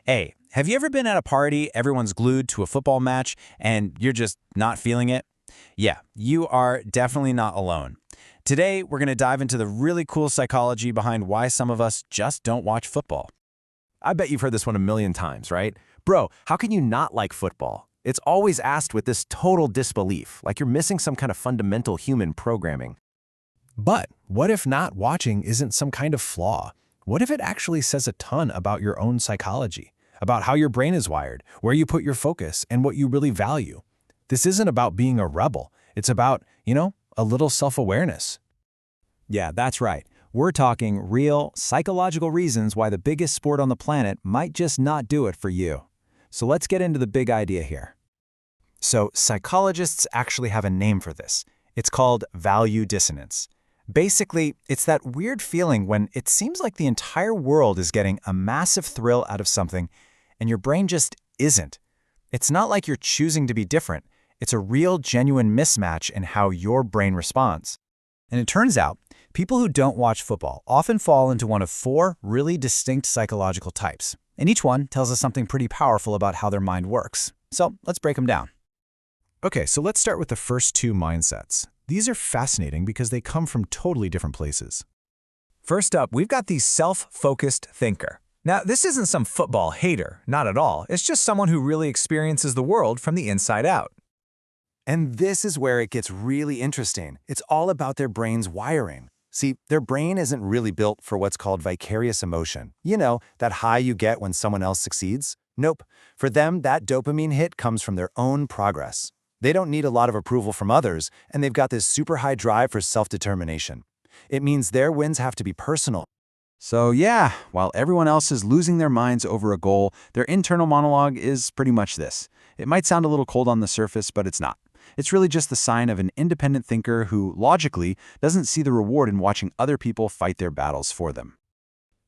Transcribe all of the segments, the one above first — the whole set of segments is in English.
Hey, have you ever been at a party, everyone's glued to a football match, and you're just not feeling it? Yeah, you are definitely not alone. Today, we're going to dive into the really cool psychology behind why some of us just don't watch football. I bet you've heard this one a million times, right? Bro, how can you not like football? It's always asked with this total disbelief, like you're missing some kind of fundamental human programming. But what if not watching isn't some kind of flaw? What if it actually says a ton about your own psychology, about how your brain is wired, where you put your focus, and what you really value? This isn't about being a rebel. It's about, a little self-awareness. Yeah, that's right. We're talking real, psychological reasons why the biggest sport on the planet might just not do it for you. So let's get into the big idea here. So psychologists actually have a name for this. It's called value dissonance. Basically, it's that weird feeling when it seems like the entire world is getting a massive thrill out of something, and your brain just isn't. It's not like you're choosing to be different. It's a real, genuine mismatch in how your brain responds. And it turns out, people who don't watch football often fall into one of four really distinct psychological types. And each one tells us something pretty powerful about how their mind works. So let's break them down. Okay, so let's start with the first two mindsets. These are fascinating because they come from totally different places. First up, we've got the self-focused thinker. Now, this isn't some football hater, not at all. It's just someone who really experiences the world from the inside out. And this is where it gets really interesting. It's all about their brain's wiring. See, their brain isn't really built for what's called vicarious emotion. You know, that high you get when someone else succeeds? Nope. For them, that dopamine hit comes from their own progress. They don't need a lot of approval from others, and they've got this super high drive for self-determination. It means their wins have to be personal. So yeah, while everyone else is losing their minds over a goal, their internal monologue is pretty much this. It might sound a little cold on the surface, but it's not. It's really just the sign of an independent thinker who, logically, doesn't see the reward in watching other people fight their battles for them.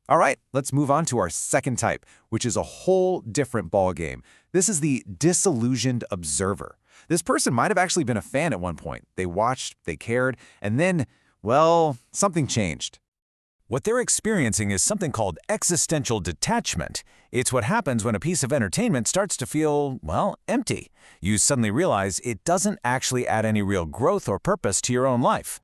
All right, let's move on to our second type, which is a whole different ballgame. This is the disillusioned observer. This person might have actually been a fan at one point. They watched, they cared, and then, well, something changed. What they're experiencing is something called existential detachment. It's what happens when a piece of entertainment starts to feel, well, empty. You suddenly realize it doesn't actually add any real growth or purpose to your own life.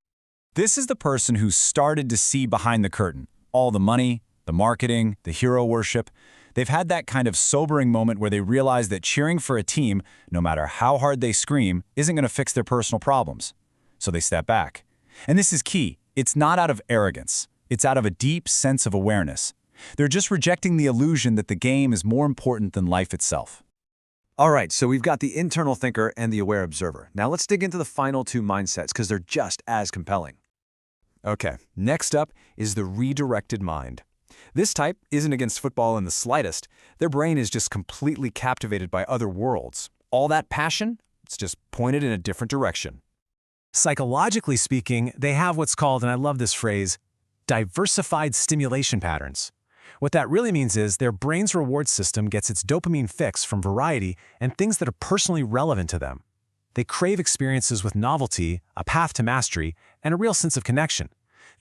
This is the person who started to see behind the curtain. All the money, the marketing, the hero worship. They've had that kind of sobering moment where they realize that cheering for a team, no matter how hard they scream, isn't going to fix their personal problems. So they step back. And this is key. It's not out of arrogance. It's out of a deep sense of awareness. They're just rejecting the illusion that the game is more important than life itself. All right, so we've got the internal thinker and the aware observer. Now let's dig into the final two mindsets because they're just as compelling. Okay, next up is the redirected mind. This type isn't against football in the slightest. Their brain is just completely captivated by other worlds. All that passion, it's just pointed in a different direction. Psychologically speaking, they have what's called, and I love this phrase, diversified stimulation patterns. What that really means is their brain's reward system gets its dopamine fix from variety and things that are personally relevant to them. They crave experiences with novelty, a path to mastery, and a real sense of connection.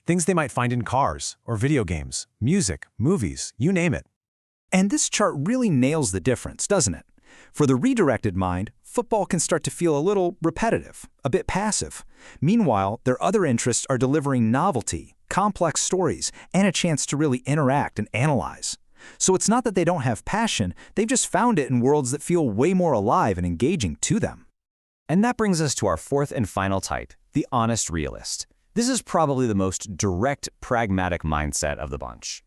Things they might find in cars or video games, music, movies, you name it. And this chart really nails the difference, doesn't it? For the redirected mind, football can start to feel a little repetitive, a bit passive. Meanwhile, their other interests are delivering novelty, complex stories, and a chance to really interact and analyze. So it's not that they don't have passion, they've just found it in worlds that feel way more alive and engaging to them. And that brings us to our fourth and final type, the honest realist. This is probably the most direct, pragmatic mindset of the bunch.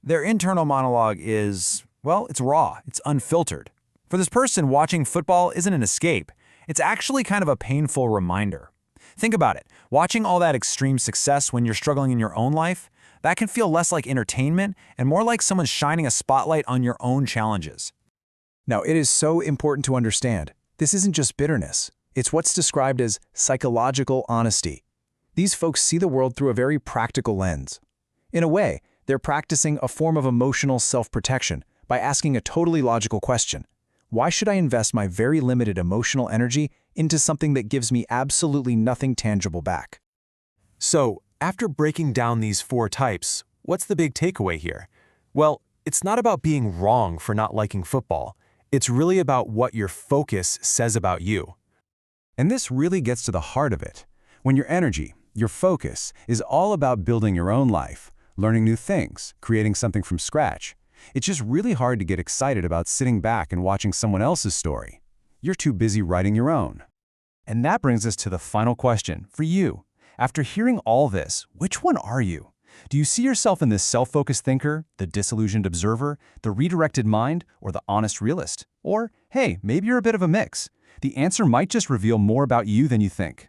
Their internal monologue is, well, it's raw, it's unfiltered. For this person, watching football isn't an escape. It's actually kind of a painful reminder. Think about it. Watching all that extreme success when you're struggling in your own life, that can feel less like entertainment and more like someone shining a spotlight on your own challenges. Now, it is so important to understand, this isn't just bitterness. It's what's described as psychological honesty. These folks see the world through a very practical lens. In a way, they're practicing a form of emotional self-protection by asking a totally logical question. Why should I invest my very limited emotional energy into something that gives me absolutely nothing tangible back? So, after breaking down these four types, what's the big takeaway here? Well, it's not about being wrong for not liking football. It's really about what your focus says about you. And this really gets to the heart of it. When your energy, your focus, is all about building your own life, learning new things, creating something from scratch, it's just really hard to get excited about sitting back and watching someone else's story. You're too busy writing your own. And that brings us to the final question for you. After hearing all this, which one are you? Do you see yourself in the self-focused thinker, the disillusioned observer, the redirected mind, or the honest realist? Or, hey, maybe you're a bit of a mix. The answer might just reveal more about you than you think.